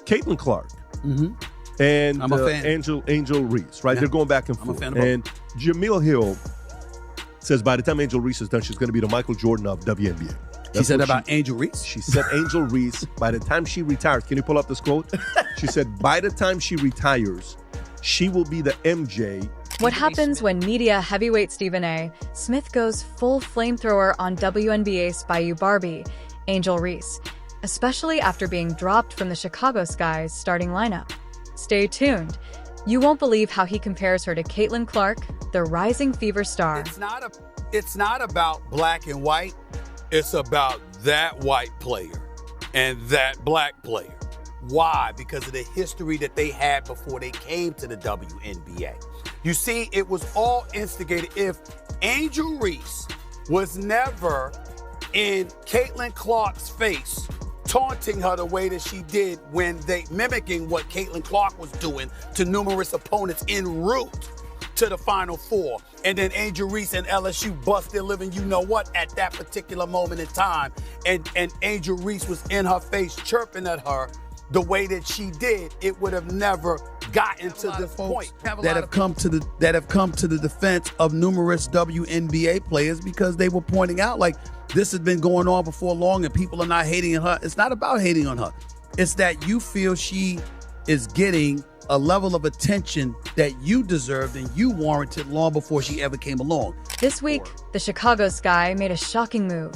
Caitlin Clark and Angel Reese, right? Yeah. They're going back and forth. And Jamil Hill says by the time Angel Reese is done, she's going to be the Michael Jordan of WNBA. She said about Angel Reese? She said Angel Reese, by the time she retires, can you pull up this quote? She said, by the time she retires, she will be the MJ. What happens when media heavyweight Stephen A. Smith goes full flamethrower on WNBA Bayou Barbie, Angel Reese, especially after being dropped from the Chicago Sky's starting lineup? Stay tuned. You won't believe how he compares her to Caitlin Clark, the rising fever star. It's not about black and white. It's about that white player and that black player. Why? Because of the history that they had before they came to the WNBA. You see, it was all instigated. If Angel Reese was never in Caitlin Clark's face, taunting her the way that she did when they mimicking what Caitlin Clark was doing to numerous opponents en route to the Final Four. And then Angel Reese and LSU bust their living you-know-what at that particular moment in time. And Angel Reese was in her face chirping at her the way that she did. It would have never gotten to this point. That have come to the defense of numerous WNBA players because they were pointing out, like, this has been going on before long and people are not hating on her. It's not about hating on her. It's that you feel she is getting a level of attention that you deserved and you warranted long before she ever came along. This week, the Chicago Sky made a shocking move,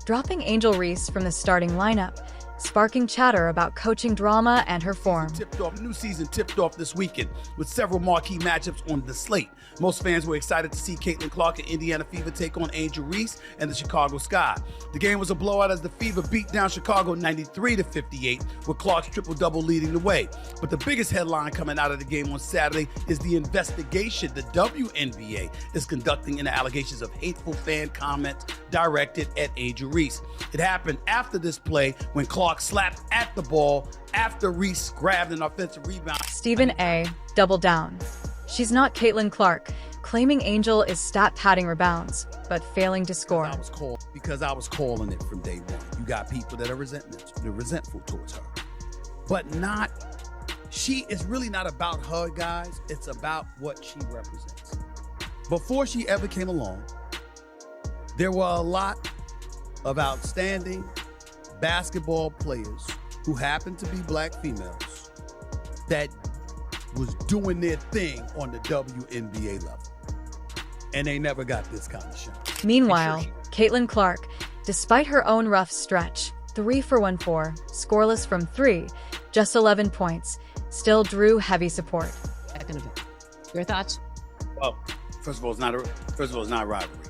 dropping Angel Reese from the starting lineup, sparking chatter about coaching drama and her form. New season tipped off this weekend with several marquee matchups on the slate. Most fans were excited to see Caitlin Clark and Indiana Fever take on Angel Reese and the Chicago Sky. The game was a blowout as the Fever beat down Chicago 93-58, with Clark's triple-double leading the way. But the biggest headline coming out of the game on Saturday is the investigation the WNBA is conducting into allegations of hateful fan comments directed at Angel Reese. It happened after this play when Clark slapped at the ball after Reese grabbed an offensive rebound. Stephen A. doubled down. She's not Caitlin Clark, claiming Angel is stat padding rebounds, but failing to score. Because I was calling it from day one. You got people that are resentful towards her. But she is really not about her, guys. It's about what she represents. Before she ever came along, there were a lot of outstanding basketball players who happened to be black females that was doing their thing on the WNBA level. And they never got this kind of shot. Meanwhile, Caitlin Clark, despite her own rough stretch, 3 for 1-4, scoreless from 3, just 11 points, still drew heavy support. Your thoughts? Well, first of all, it's not rivalry.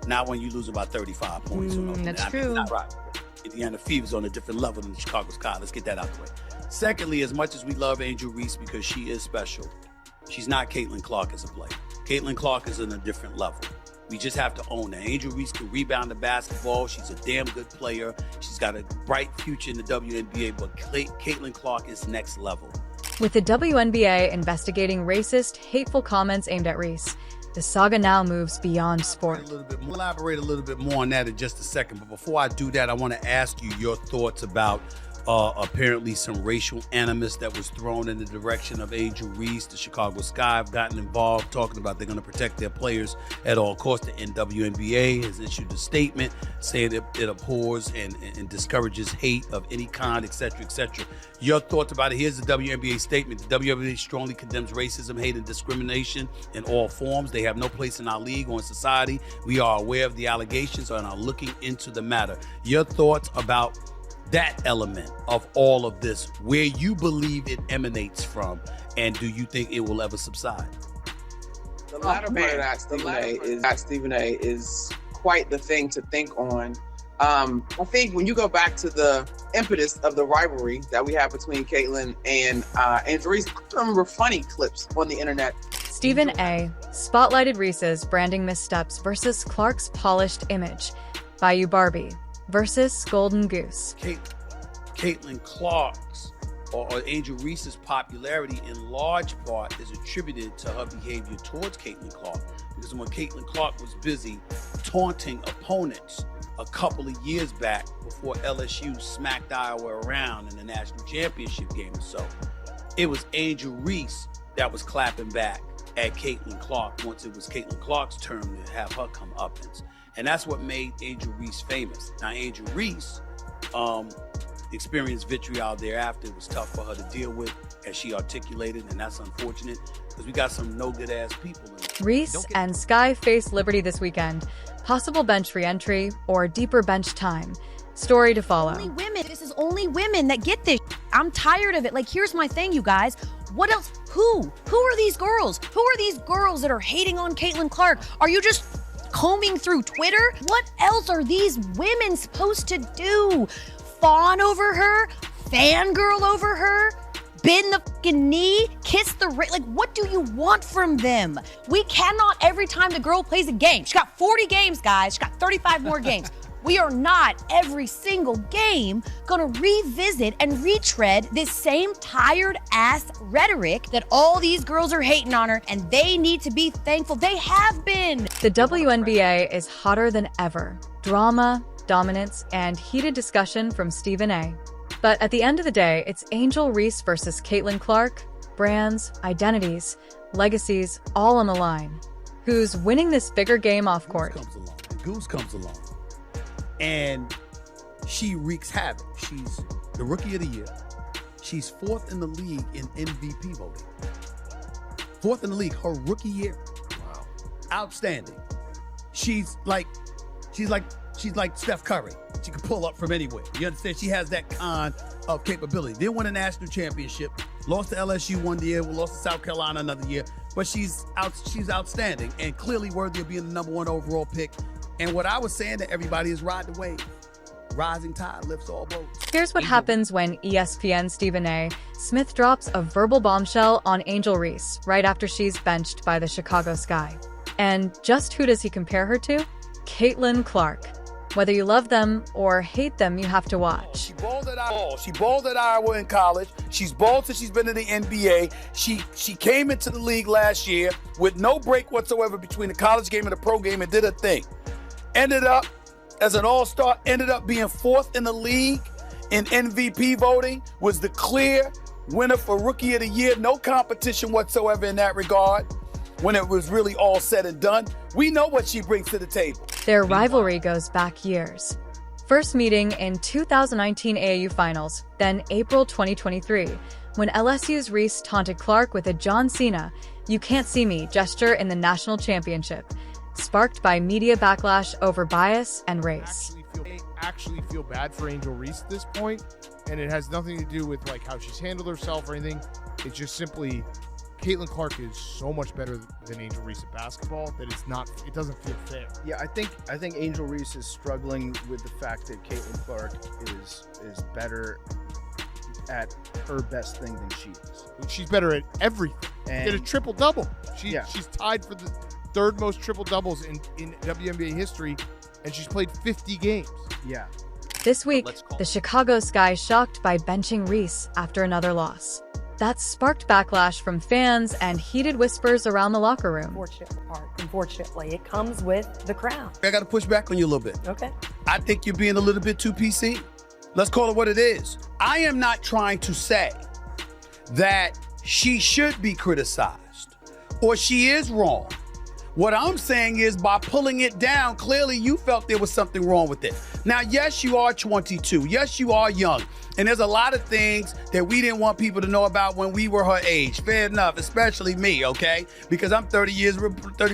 Not when you lose about 35 points. That's true. It's not rivalry. Indiana Fever's on a different level than the Chicago Sky. Let's get that out the way. Secondly, as much as we love Angel Reese because she is special, she's not Caitlin Clark as a player. Caitlin Clark is on a different level. We just have to own that. Angel Reese can rebound the basketball. She's a damn good player. She's got a bright future in the WNBA, but Caitlin Clark is next level. With the WNBA investigating racist, hateful comments aimed at Reese, the saga now moves beyond sport. Elaborate a little bit more on that in just a second. But before I do that, I want to ask you your thoughts about apparently some racial animus that was thrown in the direction of Angel Reese. The Chicago Sky have gotten involved, talking about they're going to protect their players at all costs. The WNBA has issued a statement saying it abhors and discourages hate of any kind, etc., etc. Your thoughts about it? Here's the WNBA statement. The WNBA strongly condemns racism, hate, and discrimination in all forms. They have no place in our league or in society. We are aware of the allegations and are looking into the matter. Your thoughts about that element of all of this, where you believe it emanates from, and do you think it will ever subside? The latter part of that, Stephen A, is quite the thing to think on. I think when you go back to the impetus of the rivalry that we have between Caitlin and Angel Reese, I remember funny clips on the internet. Stephen A. spotlighted Reese's branding missteps versus Clark's polished image. Bayou Barbie versus Golden Goose. Caitlin Clark's or Angel Reese's popularity in large part is attributed to her behavior towards Caitlin Clark. Because when Caitlin Clark was busy taunting opponents a couple of years back before LSU smacked Iowa around in the national championship game or so. It was Angel Reese that was clapping back at Caitlin Clark once it was Caitlin Clark's turn to have her comeuppance. And that's what made Angel Reese famous. Now, Angel Reese experienced vitriol thereafter. It was tough for her to deal with, as she articulated, and that's unfortunate because we got some no-good-ass people in it. Reese and Sky face Liberty this weekend. Possible bench re-entry or deeper bench time. Story to follow. Only women. This is only women that get this. I'm tired of it. Like, here's my thing, you guys. What else? Who are these girls? Who are these girls that are hating on Caitlin Clark? Are you just combing through Twitter? What else are these women supposed to do? Fawn over her? Fangirl over her? Bend the fucking knee? Kiss the ring? Like, what do you want from them? We cannot every time the girl plays a game. She got 40 games, guys. She got 35 more games. We are not every single game gonna revisit and retread this same tired ass rhetoric that all these girls are hating on her, and they need to be thankful they have been. The WNBA is hotter than ever. Drama, dominance, and heated discussion from Stephen A. But at the end of the day, it's Angel Reese versus Caitlin Clark. Brands, identities, legacies, all on the line. Who's winning this bigger game off court? Goose comes along. And she wreaks havoc. She's the rookie of the year. She's 4th in the league in MVP voting. 4th in the league, her rookie year. Wow. Outstanding. She's like Steph Curry. She can pull up from anywhere. You understand? She has that kind of capability. Didn't win a national championship. Lost to LSU one year. Lost to South Carolina another year. But she's outstanding and clearly worthy of being the #1 overall pick. And what I was saying to everybody is ride the wave. Rising tide lifts all boats. Here's what happens when ESPN Stephen A. Smith drops a verbal bombshell on Angel Reese right after she's benched by the Chicago Sky. And just who does he compare her to? Caitlin Clark. Whether you love them or hate them, you have to watch. She balled at Iowa in college. She's balled since she's been in the NBA. She came into the league last year with no break whatsoever between the college game and the pro game and did her thing. Ended up as an all-star, ended up being 4th in the league in MVP voting, was the clear winner for Rookie of the Year. No competition whatsoever in that regard when it was really all said and done. We know what she brings to the table. Their rivalry goes back years. First meeting in 2019 AAU Finals, then April 2023, when LSU's Reese taunted Clark with a John Cena, "You can't see me" gesture in the national championship, sparked by media backlash over bias and race. I actually feel bad for Angel Reese at this point, and it has nothing to do with like how she's handled herself or anything. It's just simply Caitlin Clark is so much better than Angel Reese at basketball that it doesn't feel fair. Yeah, I think Angel Reese is struggling with the fact that Caitlin Clark is better at her best thing than she is. She's better at everything. And did a triple-double. She's tied for the 3rd most triple-doubles in WNBA history, and she's played 50 games. Yeah. This week, the Chicago Sky shocked by benching Reese after another loss. That sparked backlash from fans and heated whispers around the locker room. Unfortunately, it comes with the crown. I got to push back on you a little bit. Okay. I think you're being a little bit too PC. Let's call it what it is. I am not trying to say that she should be criticized or she is wrong. What I'm saying is by pulling it down, clearly you felt there was something wrong with it. Now, yes, you are 22. Yes, you are young. And there's a lot of things that we didn't want people to know about when we were her age. Fair enough, especially me, okay? Because I'm 30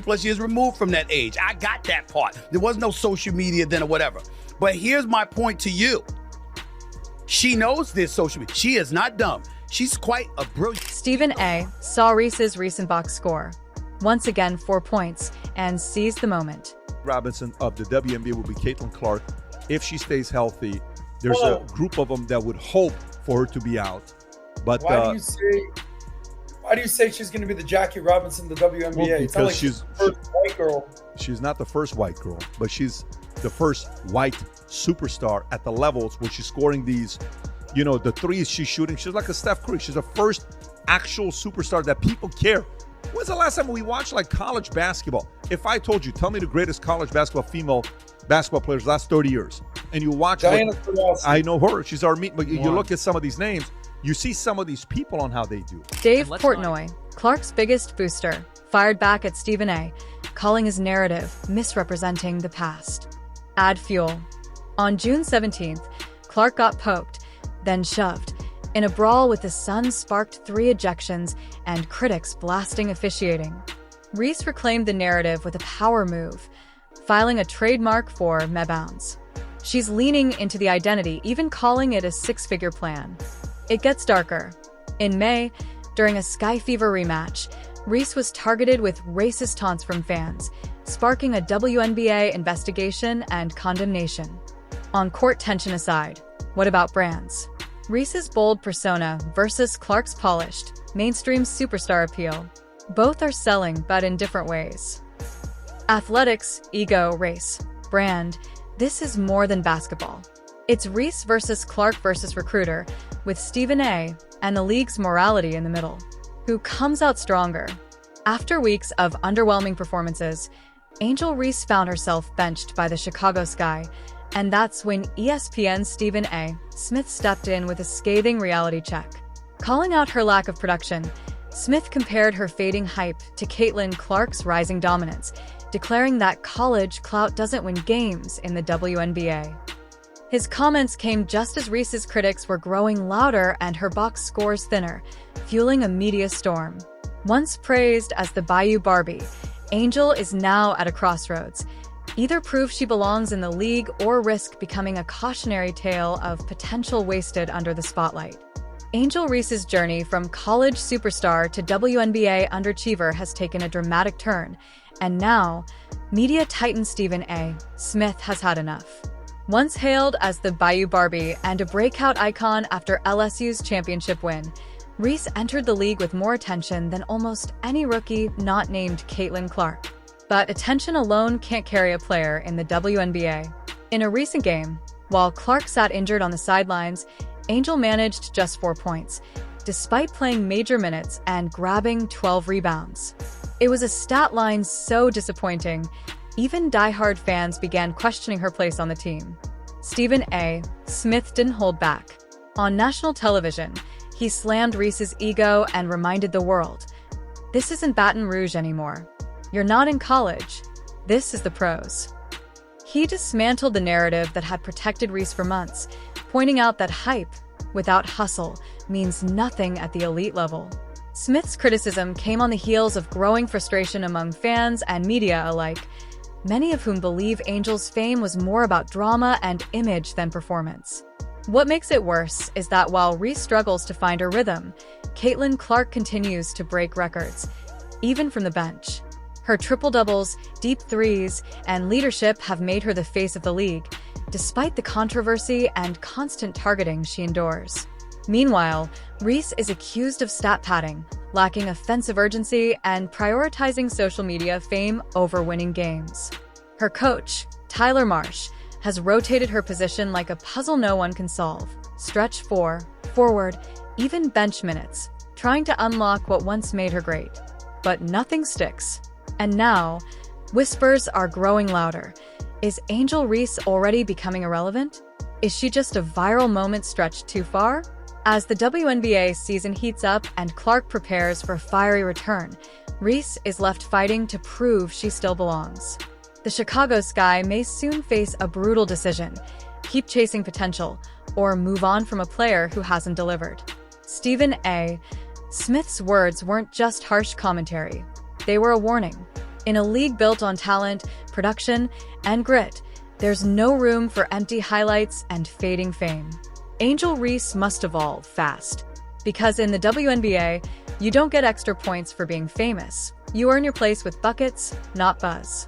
plus years removed from that age. I got that part. There was no social media then or whatever. But here's my point to you. She knows this social media. She is not dumb. She's quite a brilliant. Stephen A. saw Reese's recent box score. Once again, 4 points, and seized the moment. Robinson of the WNBA will be Caitlin Clark. If she stays healthy, there's a group of them that would hope for her to be out. But why do you say she's going to be the Jackie Robinson of the WNBA? Well, it's not like she's the first white girl. She's not the first white girl, but she's the first white superstar at the levels where she's scoring these, the threes she's shooting. She's like a Steph Curry. She's the first actual superstar that people care. When's the last time we watched like college basketball? If I told you, tell me the greatest college basketball female basketball players last 30 years. And you watch Diana Taurasi. I know her. She's our meet, but you look at some of these names, you see some of these people on how they do. Dave Portnoy, Clark's biggest booster, fired back at Stephen A., calling his narrative misrepresenting the past. Add fuel. On June 17th, Clark got poked, then shoved. In a brawl with the Suns sparked 3 ejections and critics blasting officiating. Reese reclaimed the narrative with a power move, filing a trademark for Mebounds. She's leaning into the identity, even calling it a 6-figure plan. It gets darker. In May, during a Sky Fever rematch, Reese was targeted with racist taunts from fans, sparking a WNBA investigation and condemnation. On-court tension aside, what about brands? Reese's bold persona versus Clark's polished, mainstream superstar appeal. Both are selling, but in different ways. Athletics, ego, race, brand. This is more than basketball. It's Reese versus Clark versus Recruiter, with Stephen A. and the league's morality in the middle. Who comes out stronger? After weeks of underwhelming performances, Angel Reese found herself benched by the Chicago Sky, and that's when ESPN's Stephen A. Smith stepped in with a scathing reality check. Calling out her lack of production, Smith compared her fading hype to Caitlin Clark's rising dominance, declaring that college clout doesn't win games in the WNBA. His comments came just as Reese's critics were growing louder and her box scores thinner, fueling a media storm. Once praised as the Bayou Barbie, Angel is now at a crossroads. Either prove she belongs in the league or risk becoming a cautionary tale of potential wasted under the spotlight. Angel Reese's journey from college superstar to WNBA underachiever has taken a dramatic turn, and now, media titan Stephen A. Smith has had enough. Once hailed as the Bayou Barbie and a breakout icon after LSU's championship win, Reese entered the league with more attention than almost any rookie not named Caitlin Clark. But attention alone can't carry a player in the WNBA. In a recent game, while Clark sat injured on the sidelines, Angel managed just 4 points, despite playing major minutes and grabbing 12 rebounds. It was a stat line so disappointing, even diehard fans began questioning her place on the team. Stephen A. Smith didn't hold back. On national television, he slammed Reese's ego and reminded the world, "This isn't Baton Rouge anymore. You're not in college. This is the pros." He dismantled the narrative that had protected Reese for months, pointing out that hype, without hustle, means nothing at the elite level. Smith's criticism came on the heels of growing frustration among fans and media alike, many of whom believe Angel's fame was more about drama and image than performance. What makes it worse is that while Reese struggles to find her rhythm, Caitlin Clark continues to break records, even from the bench. Her triple-doubles, deep threes, and leadership have made her the face of the league, despite the controversy and constant targeting she endures. Meanwhile, Reese is accused of stat padding, lacking offensive urgency, and prioritizing social media fame over winning games. Her coach, Tyler Marsh, has rotated her position like a puzzle no one can solve. Stretch 4, forward, even bench minutes, trying to unlock what once made her great. But nothing sticks. And now, whispers are growing louder. Is Angel Reese already becoming irrelevant? Is she just a viral moment stretched too far? As the WNBA season heats up and Clark prepares for a fiery return, Reese is left fighting to prove she still belongs. The Chicago Sky may soon face a brutal decision: keep chasing potential, or move on from a player who hasn't delivered. Stephen A. Smith's words weren't just harsh commentary. They were a warning. In a league built on talent, production, and grit, there's no room for empty highlights and fading fame. Angel Reese must evolve fast. Because in the WNBA, you don't get extra points for being famous. You earn your place with buckets, not buzz.